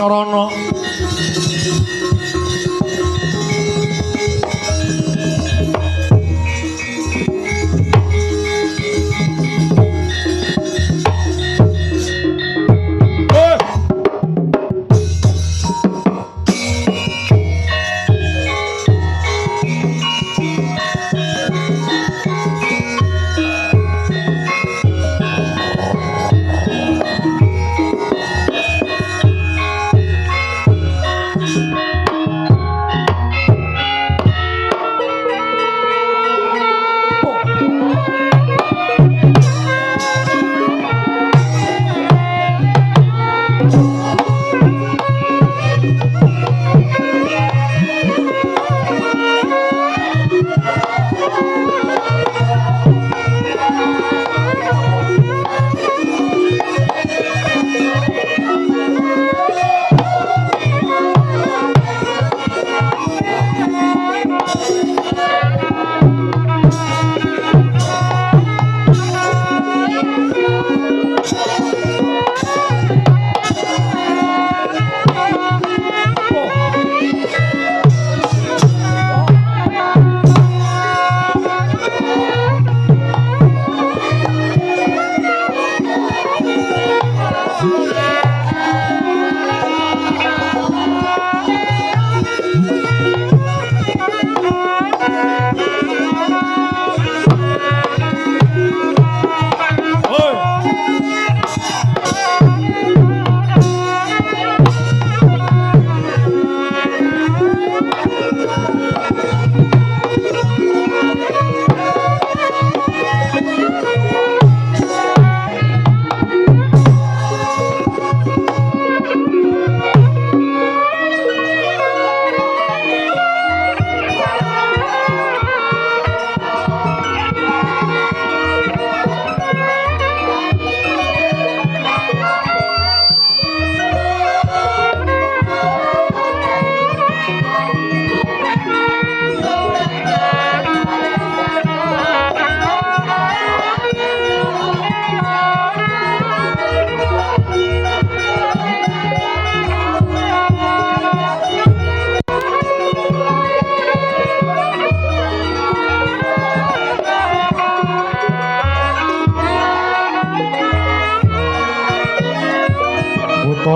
Rana.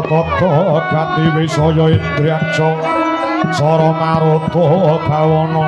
Tata Gati Wisaya Indriyaksha Sara Maruta Bawana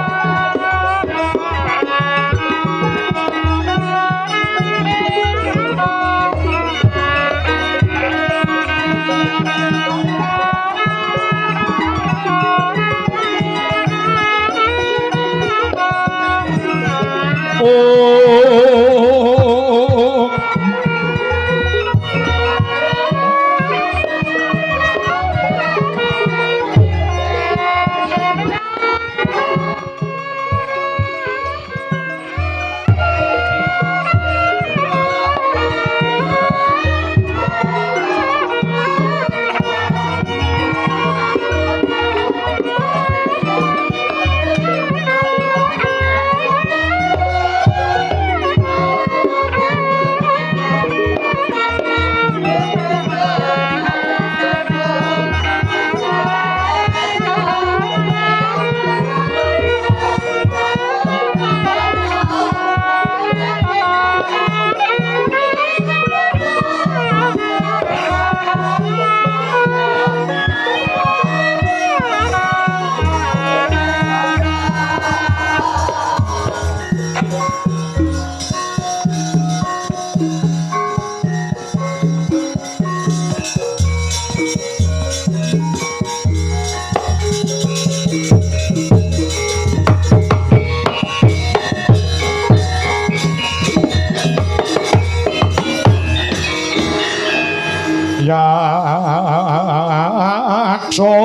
Yaksa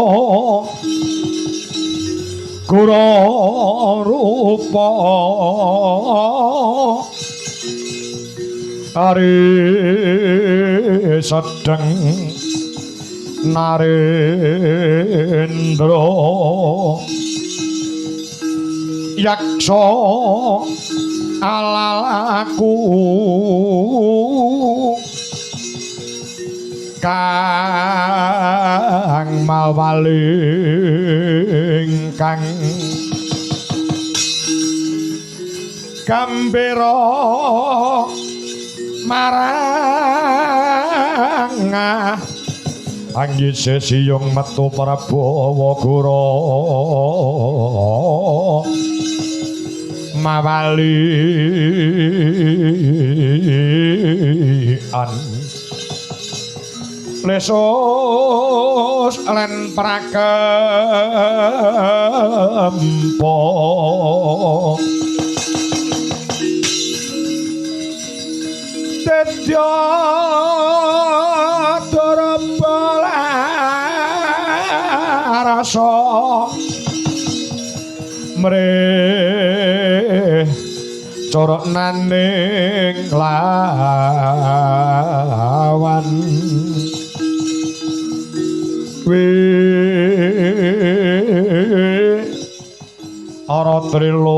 Kura Rupa Ari Sedeng Narendra Yaksa Alalaku kang mawaling kang gambira marang anggit sesiyong metu Prabawa Gura mawalian lesus lan prakempa dedya rasa mreh coroknaning lawan ara trilodra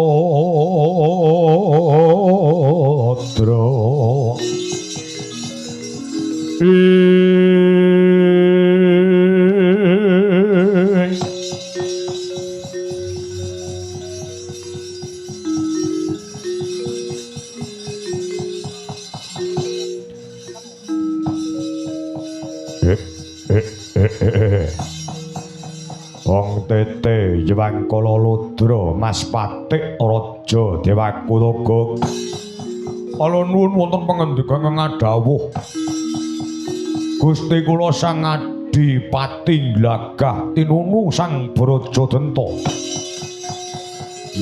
Wong tete Jewangkala Ludra Mas Patik Raja Dewakulaga kala nuwun wonten pangandikan ingkang dawuh Gusti kula Sang Adipati Glagah tinunu Sang Brajadenta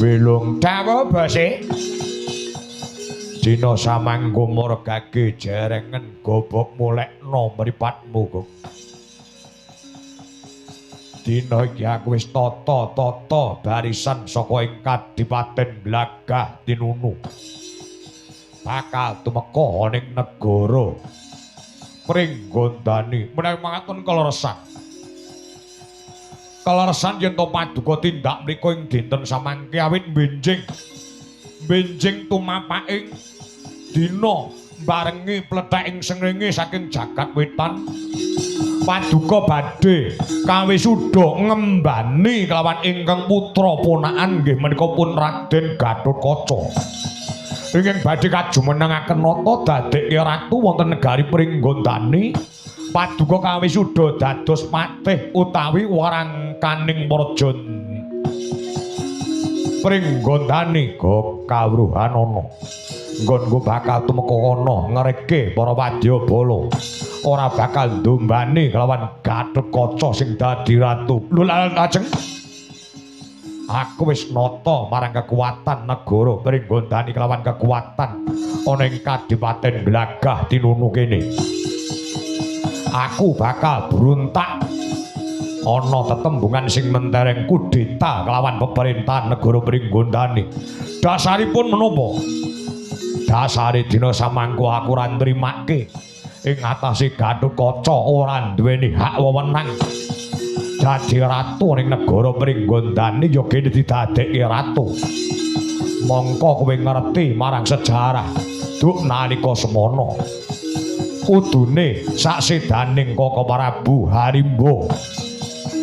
Wilung dawuh base dina samangga margake jerengen gobok mulekna mripatmu kok dina iki aku wis tata-tata barisan saka ing Kadipaten Glagah tinunu bakal tumeka ning negara Pringgondani menawi mangaten kaleresan yen to paduka tindak mriku ing dinten samangke awit benjing tumapaking dina barengi plethek ing srengenge saking jagat wetan paduka badhe kawisuda ngembani kelawan ingkang putra ponakan nggih menika pun Raden Gatotkaca ingkang badhe kajumenengaken nata dadekke ratu wonten negari Pringgondani paduka kawisuda dados patih utawi warangkaning praja Pringgondani kawruhan ana nggonku bakal tumeka ana ngreke para wadyabala ora bakal ndombani kelawan Gatotkaca sing dadi ratu. Lho lajeng aku wis nata marang kekuatan negara Pringgondani kelawan kekuatan ana ing Kadipaten Glagah tinunu kene. Aku bakal bruntak ana tetembungan sing mentereng kudeta kelawan pemerintahan negara Pringgondani. Dasaripun menapa? Dasare dina samangka aku ora nrimake ing atase Gatotkaca ora duweni hak wewenang dadi ratu ning negara Pringgondani ya kene didadekke ratu. Mongko kowe ngerti marang sejarah duk nalika semana kudune saksedaning Kaka Prabu Harimba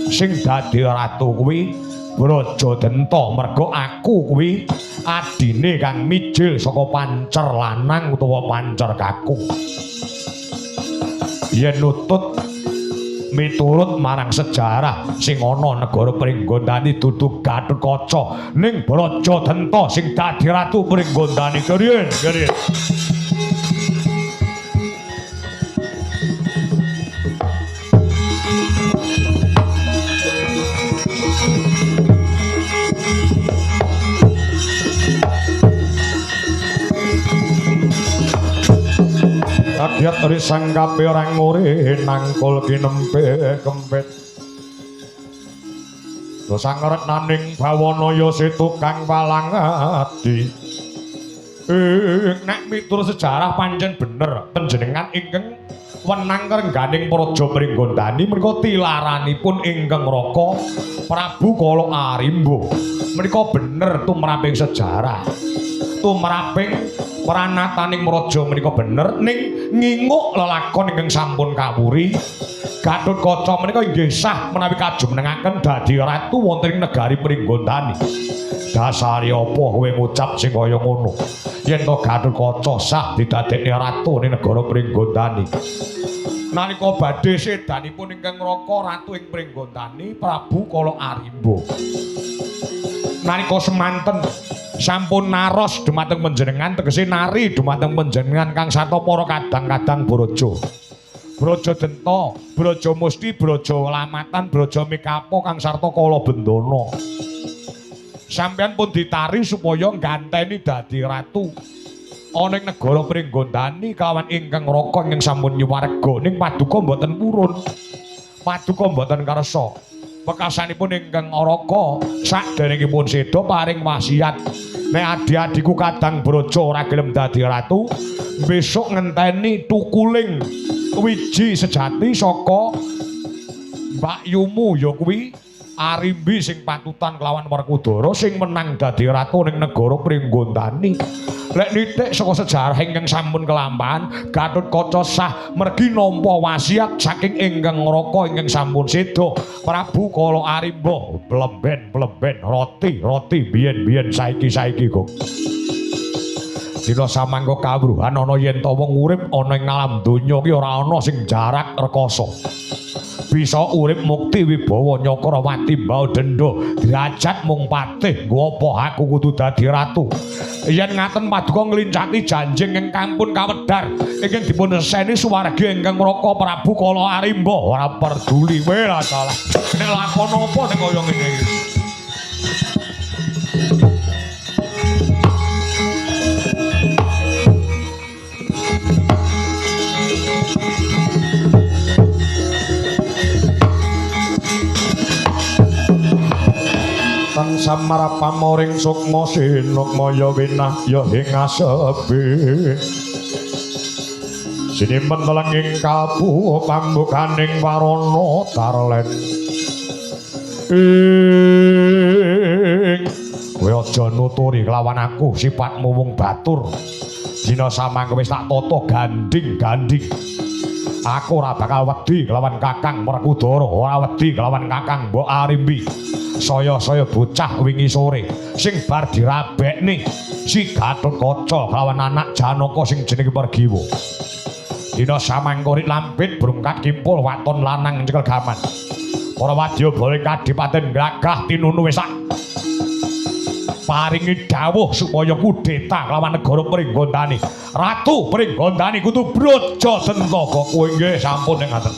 sing dadi ratu kuwi Brajadenta merga aku kuwi adine kang mijil saka pancer lanang utawa pancer kakung. Yen nutut miturut marang sejarah sing ana negara Pringgondani dudu Gatotkaca ning Brajadenta sing dadi ratu Pringgondani keriyen. Kagiat risang kabeh orang ngore nangkul kinempe kempet dosa ngretnaning bawana ya tukang palang ati nek miturut sejarah pancen bener panjenengan ingkang wenang rengganing praja Pringgondani menika tilaranipun ingkang Raka Prabu Kala Arimba menika bener tumraping sejarah tumraping pranataning raja menika bener ning nginguk lelakon ingkang sampun kawuri. Gatotkaca menika inggih sah menawi kajumenengaken dadi ratu wonten ing negari Pringgondani. Dasare apa kowe ngucap sing kaya ngono? Yen to Gatotkaca sah didadekne ratu ning negara Pringgondani. Nalika badhe sedanipun ingkang Raka ratu ing Pringgondani Prabu Kala Arimba. Nalika semanten sampun naros dumateng panjenengan tegese nari dumateng panjenengan kang sarta para kadang-kadang braja. Braja Denta, Braja Musti, Braja Lamatan, Braja Mikapo kang sarta Kala Bendana. Sampeyan pun ditari supaya ngganteni dadi ratu. Ana ing negara Pringgondani kalawan ingkang Raka ingkang sampun nyuwarga ning paduka mboten purun. Paduka mboten karsa. Pekasanipun ingkang Raka sakderengipun seda paring wasiat nek adi-adiku kadang braja ora gelem dadi ratu besok ngenteni tukuling wiji sejati saka Mbak Yumu ya kuwi Arimbi sing patutan kelawan Werkudara sing menang dadi ratu ning negara Pringgondani. Lek nitik saka sejarah ingkang sampun kelampahan, Gatotkaca sah mergi nampa wasiat saking ingkang Raka ingkang sampun seda Prabu Kala Arimba. Blemben roti biyen saiki kok. Dina samangka kawruhan ana yen ta wong urip ana ing alam donya ki ora ana sing jarak rekoso. Bisa urip mukti wibawa Nyakrawati mbau denda derajat mung patih nggo apa aku kudu dadi ratu. Yen ngaten paduka nglincati janjing ingkang pun kawedhar ingkang dipun seseni suwargi ingkang Raka Prabu Kala Arimba ora peduli wae lah salah. Nek lakon apa nek kaya ngene iki. Tan samara pamoring sukma sinukmaya winah ya ing asepi sinimen telenging kalbu pambukaning warana tarlen kowe aja nuturi kelawan aku sifatmu wong batur dina samangke wis tak tata ganding aku ora bakal wedi kelawan Kakang Werkudara ora wedi kelawan Kakang Mbok Arimbi. Saya bocah wingi sore sing bar dirabekne si Gatotkaca kelawan anak Janaka sing jenenge Pergiwa. Dina samangka lampit brungkat kimpul waton lanang nyekel gaman. Para wadyabala Kadipaten Gragah tinunu wesak paringi dawuh supaya kudeta kelawan negara Pringgondani. Ratu Pringgondani kudu Braja Denta kok kowe nggih sampun ing ngaten.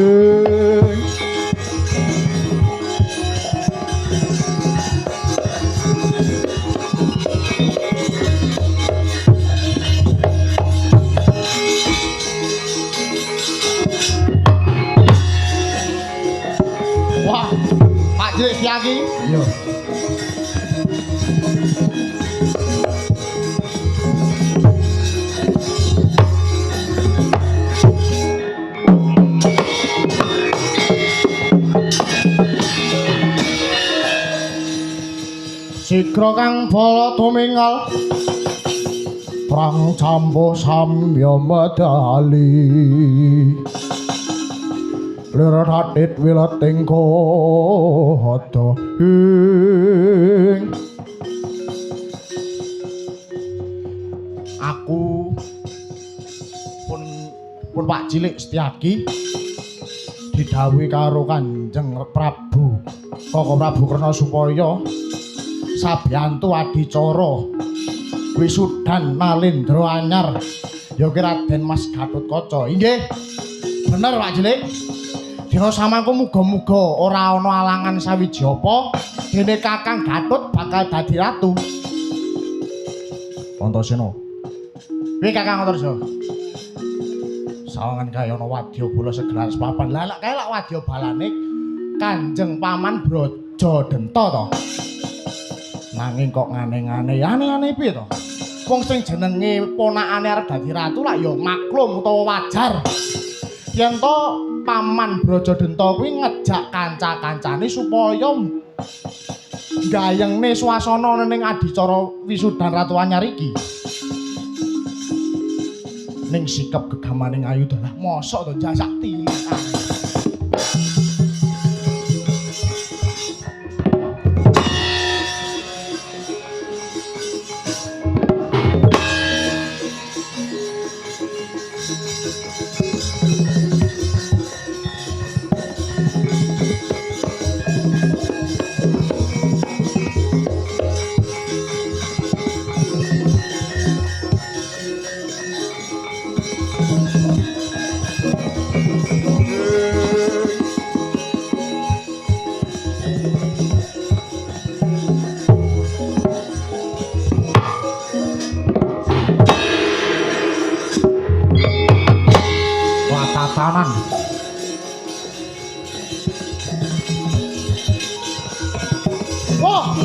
Wah, Pak Jek Setyaki. Iya. Sikra kang bala tumingal prang campo samya medali lir radit wileting kota ing aku pun Pak Cilik Setyaki didhawuhi karo Kanjeng Prabu Koko Prabu Karna supaya Sabyantu adicara wisudan Nalendra anyar ya ki Raden Mas Gatotkaca. Inggih. Bener Pak Cilik. Dina samangku muga-muga ora ana alangan sawiji apa dene Kakang Gatut bakal dadi ratu. Antasena. Piye Kakang Antasena? Sawangan kaya ana wadya bola segelar sepapan. Lah lek kae lak wadya balane Kanjeng Paman Brajadenta to. Nanging kok ngane-ngane, aneh-aneh piye to? Wong sing jenenge ponakane arep dadi ratu lak ya maklum utawa wajar. Yen to Paman Brajadenta kuwi ngejak kanca-kancane supaya gayengne swasana ning adicara wisudan Ratu Anyar iki. Ning sikap gegamaning Ayudalah mosok to jasak tilik. Tatanan. Wah.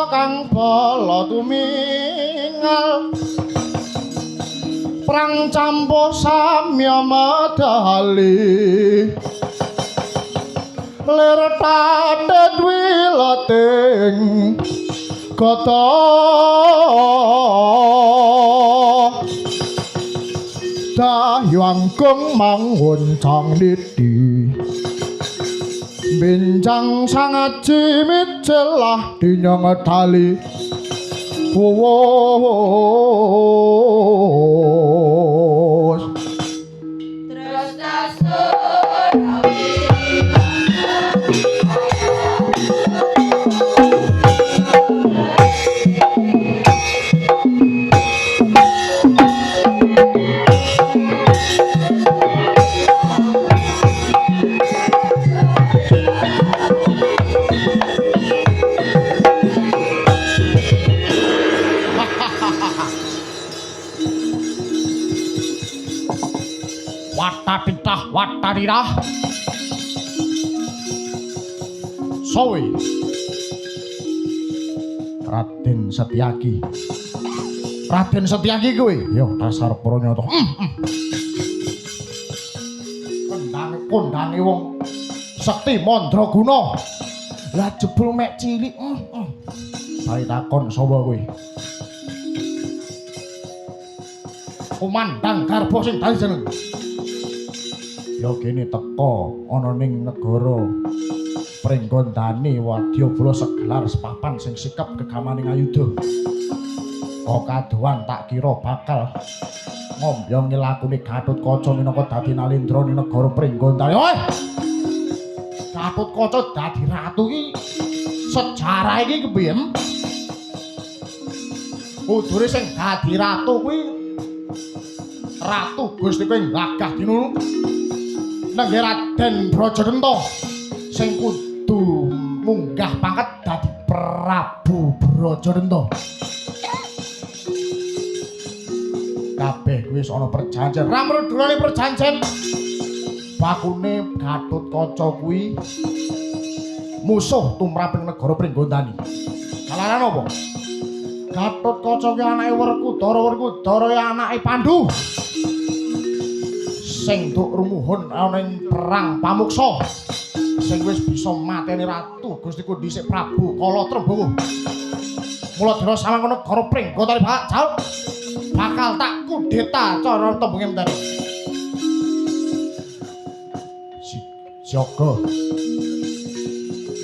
Kang bala tumingal prang campo samya medali lir tatet wileting kata dahyangkung manguncang didi Benjang sangat cimit celah dinyong tali Terus tasur Watatitah watarirah sowe. Raden Setyaki. Raden Setyaki kuwi, ya dasar Pranyata. Kondange wong sekti mandraguna. Lah jebul mek cilik. Bari takon sapa kuwi? Komandang Garba sing dadi jeneng. Ya kene teka ana ning negara Pringgondani Wadyabala segelar sepapan sing sikap gegamaning ayuda. Kok kadohan tak kira bakal ngombyong ngelakune Gatotkaca minangka dadi nalendra ning negara Pringgondani. Oi! Gatotkaca dadi ratu iki sejarah iki kepiye? Kudune sing dadi ratu kuwi Ratu Gusti kuwi gagah dinunu. Nangge Raden Brajadenta sing kudu munggah pangkat dadi Prabu Brajadenta. Kabeh kuwi wis ana perjanjian. Ramrudurane perjanjian. Bakune Gatotkaca kuwi musuh tumraping negara Pringgondani. Kalaran apa? Gatotkaca ki anake Werkudara ya anake Pandhu. Sing duk rumuhun ana ing perang pamuksa. Sing wis bisa mateni ratu Gustiku dhisik Prabu Kalatrembaka. Mula dina samangka negara Pringgondani bakal tak kudeta cara tembunge mentari. Jaga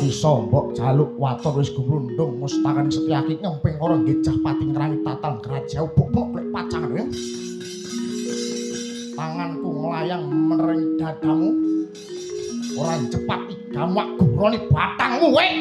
bisa mbok jaluk waton wis gumrundung mustakaning Setyaki ngemping ora ngejah pati ngrangi tatal graja ubuk lek pacangan ya. Tanganku melayang menering dadamu ora cepat igamu aku broni batangmu wek.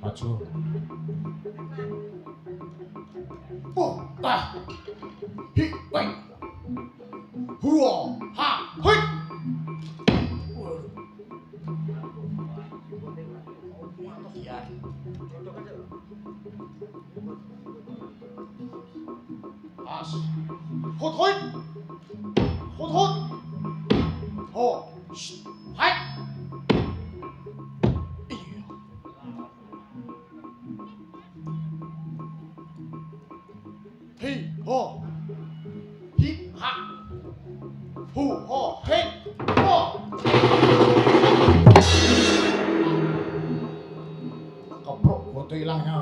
Maju. Oh, tah. Hi, wei. Huo, ha, hui. As. Hút hút. Hút hút. Hồ. Hai. Hi ho. Hít hạ. Hù ho hết. Ho. Keprok foto hilangnya.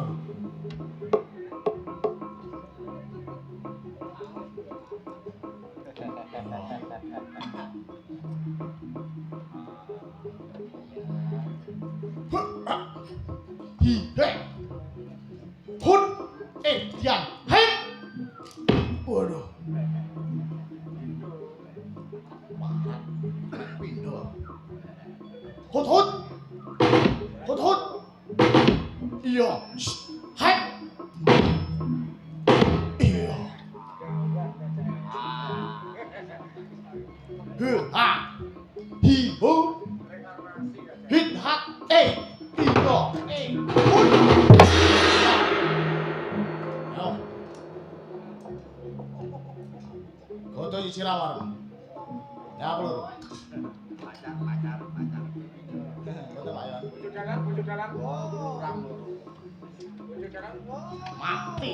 Hi he. Hút. Dian. Hết. Waduh. Pindah. Hút hút. Hút hút. Iya. Hai. Iya. Hư a. Hi hu. Hít hát e. Iya. E. Hút. Ayo. Foto isi lamar. Ya aku lho. Pacar. Foto Pak Yon. Pucuk dalam. Kurang lho. Pucuk dalam. Mati.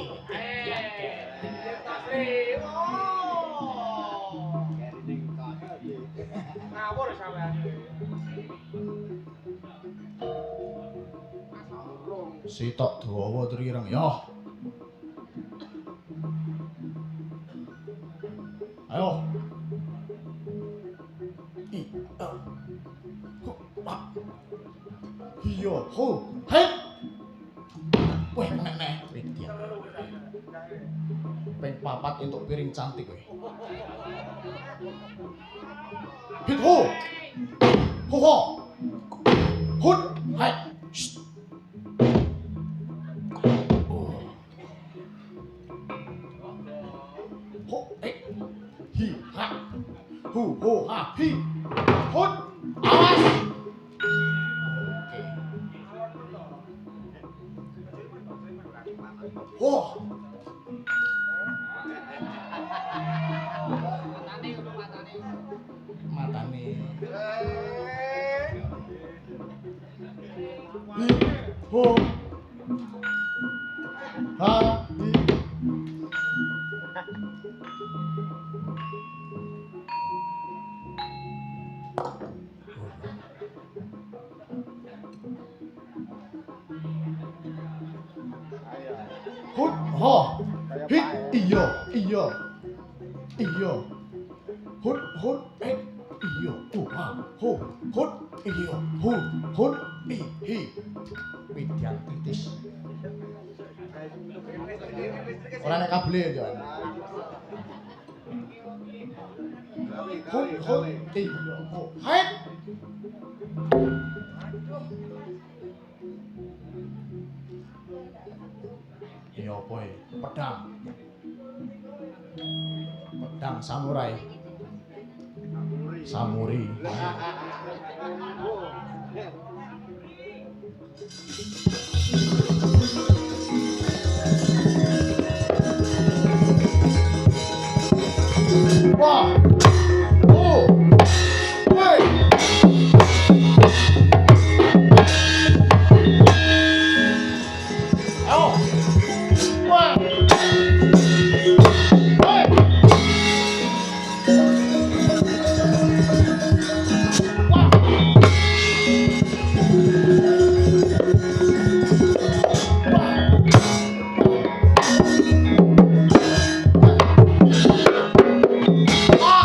Taslim. Ngawur sampean. Sitok dawa trireng ya. Ayo. Iya, ho, hei. Weh, nek. Ping 4 entuk piring cantik kowe. Hit ho. Ho ho. Hut, hai. Ho, eh. Hi, ha. Hu, ho, ha, hi. Hut. Awas. Wah. Matane. Hi, ho. Ha, hi. Hút ho. Hít iya. Hút eh iya. Ha ho. Hút iya. Hút hi. Widyan titis. Ora nek kabel ya. Hút iya. Hét. Iya apa ya? Pedang samurai. Samuri. Wah. Oh. Hey. Ayo. Wah. Hey. Wah. Ah.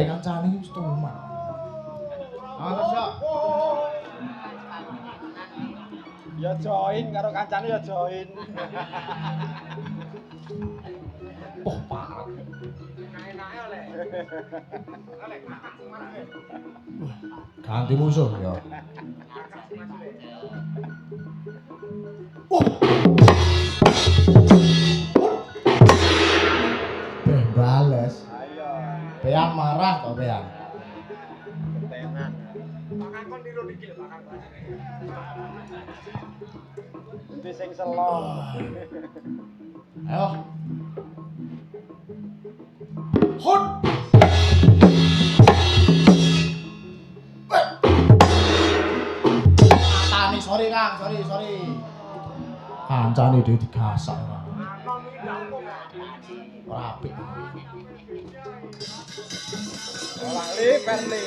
gawe kancane wis tuman. Ya join karo kancane ya join. Oh, parah. Enake oleh. Oleh kakak sing marake. Ganti musuh ya. Bales. Ayo. Peang marah to peang. Ketenan. Pakakon niru iki lho pakakon. Iki sing selong. Ayo. Hot. Atane sorry Kang, sorry. Kancane dhewe digasak. Ora apik. Ora li Perli.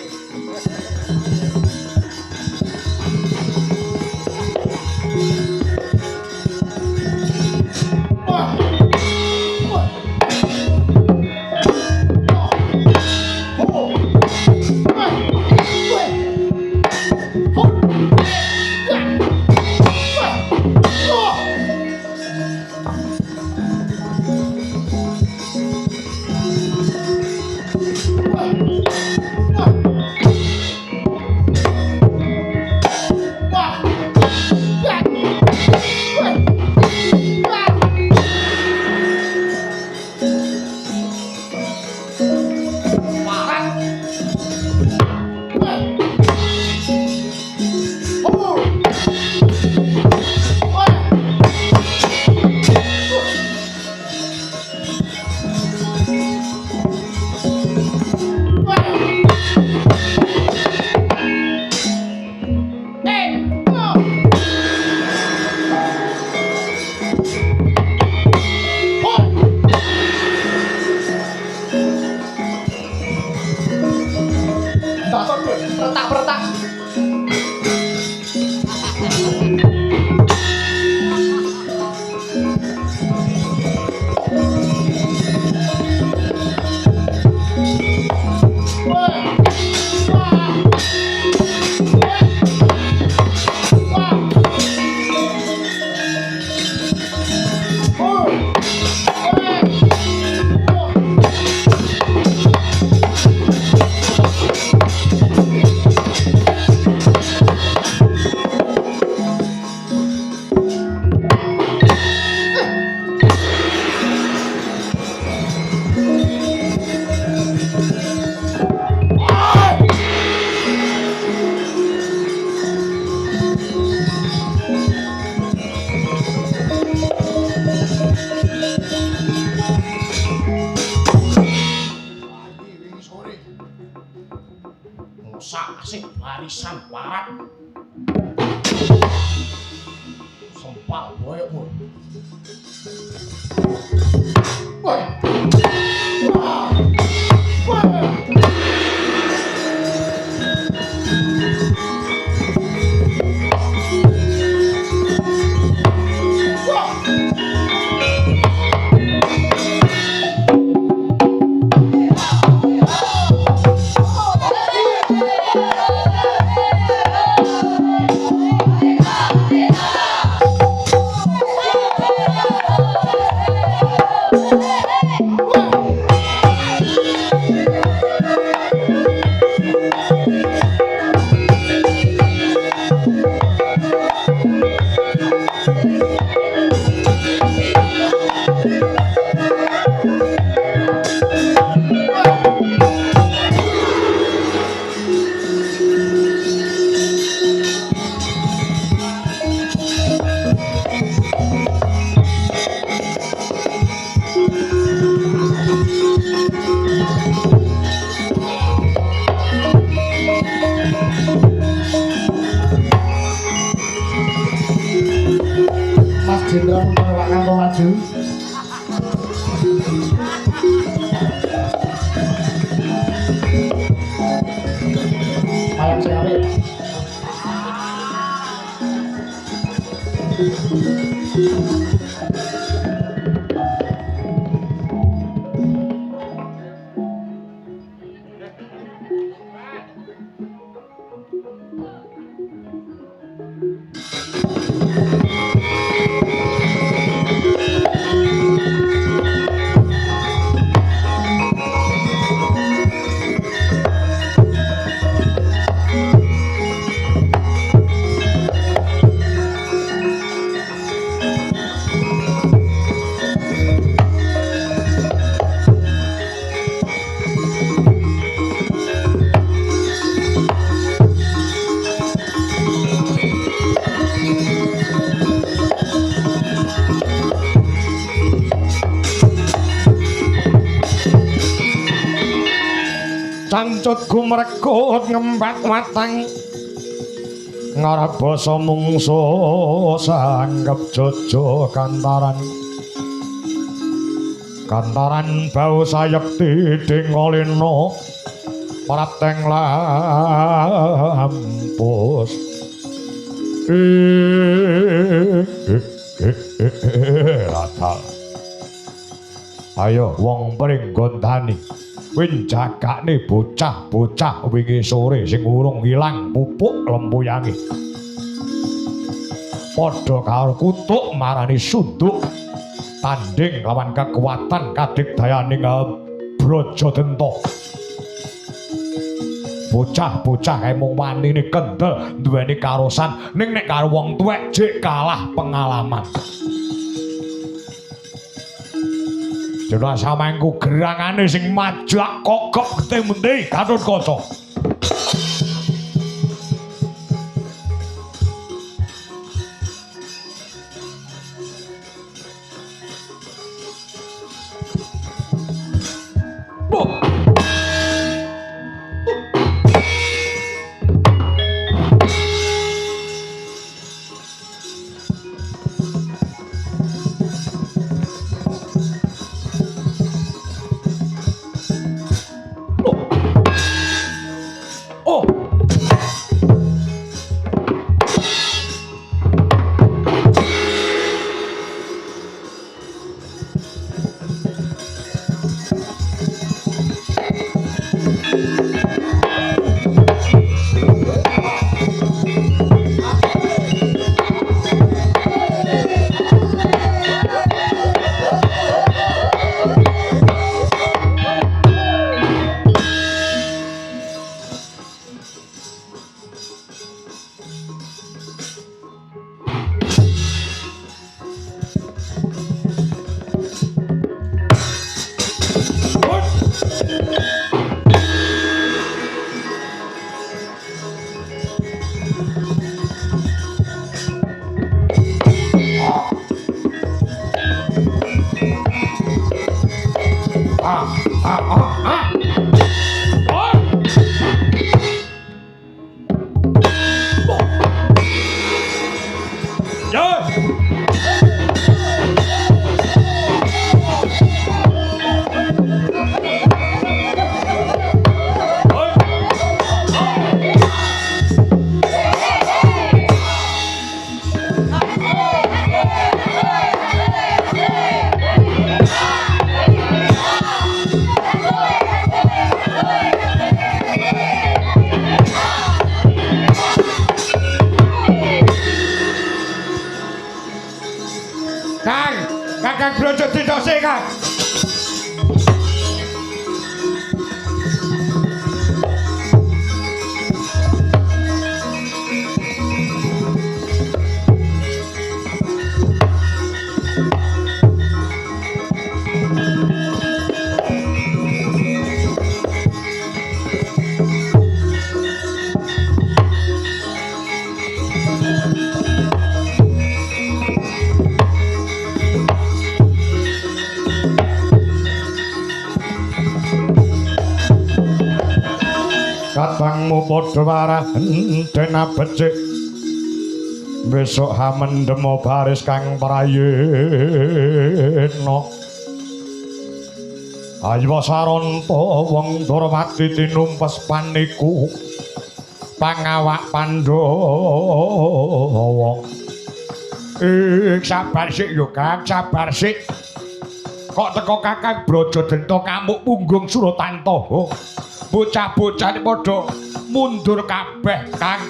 Asik warisan warak sempal boyokmu. Woi. Mas Jenderal menolakkan kau maju. Ayam saya ambil. cancut gumrekut ngembat watang ngarep basa mungsu sanggep jojo kantaran bau sayekti dingolena prateng lampus Ratal ayo wong Pringgondani win jagane bocah-bocah wingi sore sing urung ilang pupuk lempuyange padha karo kutuk marani sunduk tanding lawan kekuatan kadigdayaning Brajadenta bocah-bocah kae mung wanine kendel duweni karosan ning nek karo wong tuwek jek kalah pengalaman. Jena samangku gerangane sing majak kokok gede-mende Gatotkaca. Kakang Brajadita sik, Kang. Katangmu padha warahen dena becik besok hamendemo baris kang prayena Aywa Saranta wong Durmati tinumpes paniku pangawak Pandhawa sabar sik yo Kang sabar sik kok teko Kakang Brajadenta kamuk punggung Suratanta bocah-bocah iki padha mundur kabeh Kang.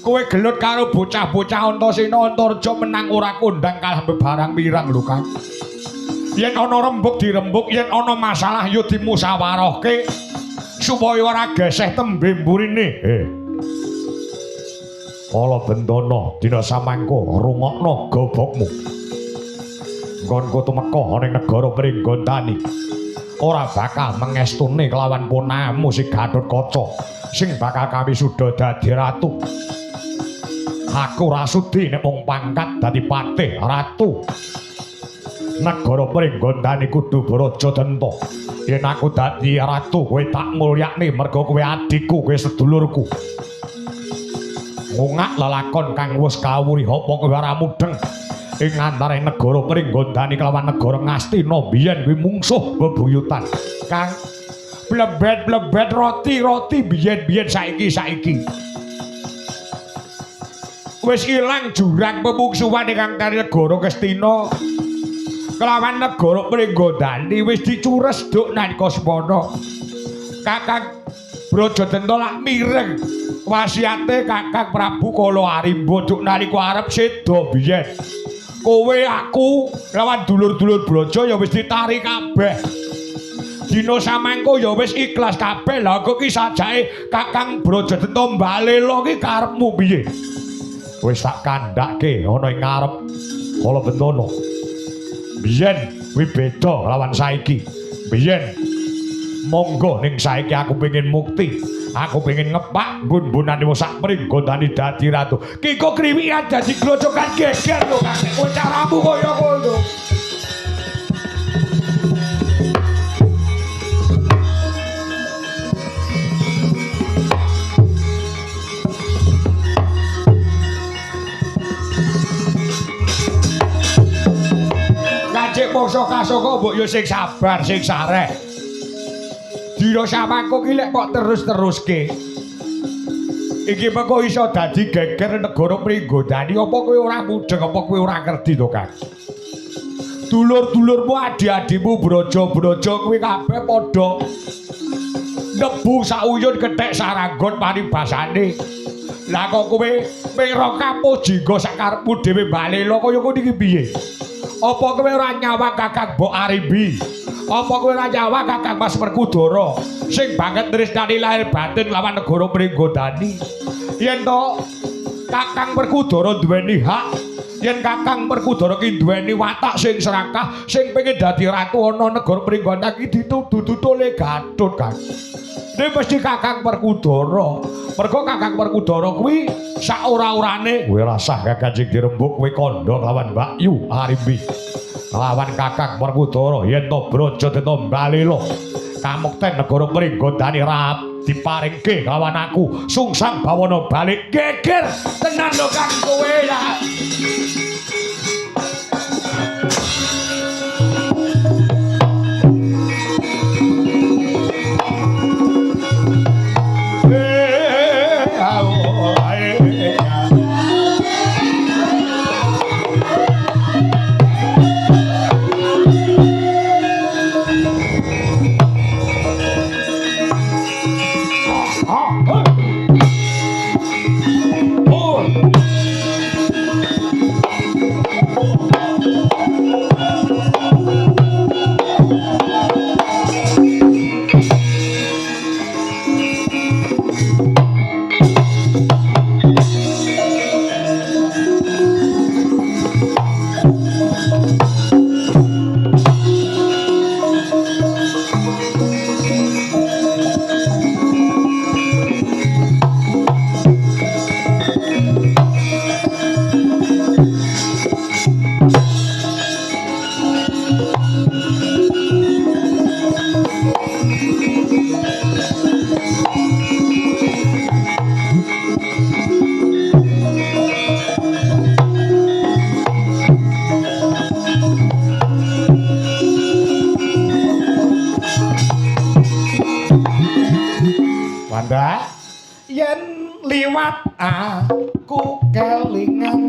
Kowe gelut karo bocah-bocah Antasena Antarja menang ora kondang kalah bebarang mirang lho Kang. Yen ana rembug dirembug, yen ana masalah ya dimusyawarahke supaya ora geseh tembe mburine. Kala Bendana dina samangka rungokno gobokmu. Nggonku tumeka ning negara Pringgondani. Ora bakal mengestune kelawan ponamu si Gatotkaca sing bakal kawisuda dadi ratu. Aku ora sudi nek mung pangkat dadi patih ratu. negara Pringgondani kudu Braja Denta. Yen aku dadi ratu kowe tak mulyakne merga kowe adikku, kowe sedulurku. Ngungak lelakon kang wis kawruh apa kowe ora mudeng ing antaraning negara Pringgondani kelawan negara Ngastina biyen kuwi mungsuh bebuyutan. Kang blebet roti biyen saiki. Wis ilang jurang pemungsuhan ingkang kali negara Ngastina kelawan negara Pringgondani wis dicures duk nalika semana. Kakang Braja Denta lak mireng wasiate Kakang Prabu Kala Arimba duk nalika arep seda biyen. Kowe aku lawan dulur-dulur Braja ya wis ditarik kabeh. Dina samangko ya wis ikhlas kabeh. Lah kok ki sajake Kakang Braja Denta mbalela ki karepmu piye? Wis tak kandhake ana ing ngarep Kala Bentana. Biyen kuwi beda lawan saiki. Biyen monggo ning saiki aku pengen mukti. Aku pengen ngepak bun-bunane wong sak Pringgondani dadi ratu. Ki kok kriwikan dadi glojokan geger lho kakek. Kowe caramu kaya ngono. Kacik mongso kasoko mbok yo sing sabar, sing sareh. Dina samangko ki lek kok terus-teruske. Iki mengko iso dadi geger negara Pringgondani apa kowe ora mudeng apa kowe ora ngerti to, Kang? Dulur-dulurmu adi-adimu braja-braja kuwi kabeh padha nebu sauyun kethek saranggon paribasane. Lah kok kowe mira kapuh jingga sakarepmu dhewe balela kaya ngono iki piye? Apa kowe ora nyawang Kakang Mbok Arimbi? Apa kowe ora nyawang Kakang Mas Werkudara sing banget tresnani lahir batin lawan negara Pringgondani? Yen to Kakang Werkudara duweni hak, yen Kakang Werkudara ki duweni watak sing serakah, sing pengen dadi ratu ana negara Pringgondani ditutu-tutule Gatut, Kang. Nek mesti Kakang Werkudara. Mergo Kakang Werkudara kuwi sak ora-orane kowe rasah Kakang dirembuk kowe kandha lawan Mbak Yu Arimbi. Lawan Kakang Werkudara yen to Braja Denta mbalela kamukten negara Pringgondani rap diparingke lawan aku sungsang bawana balik geger tenan lho Kang kowe ya. Wanda yen liwat aku kelingan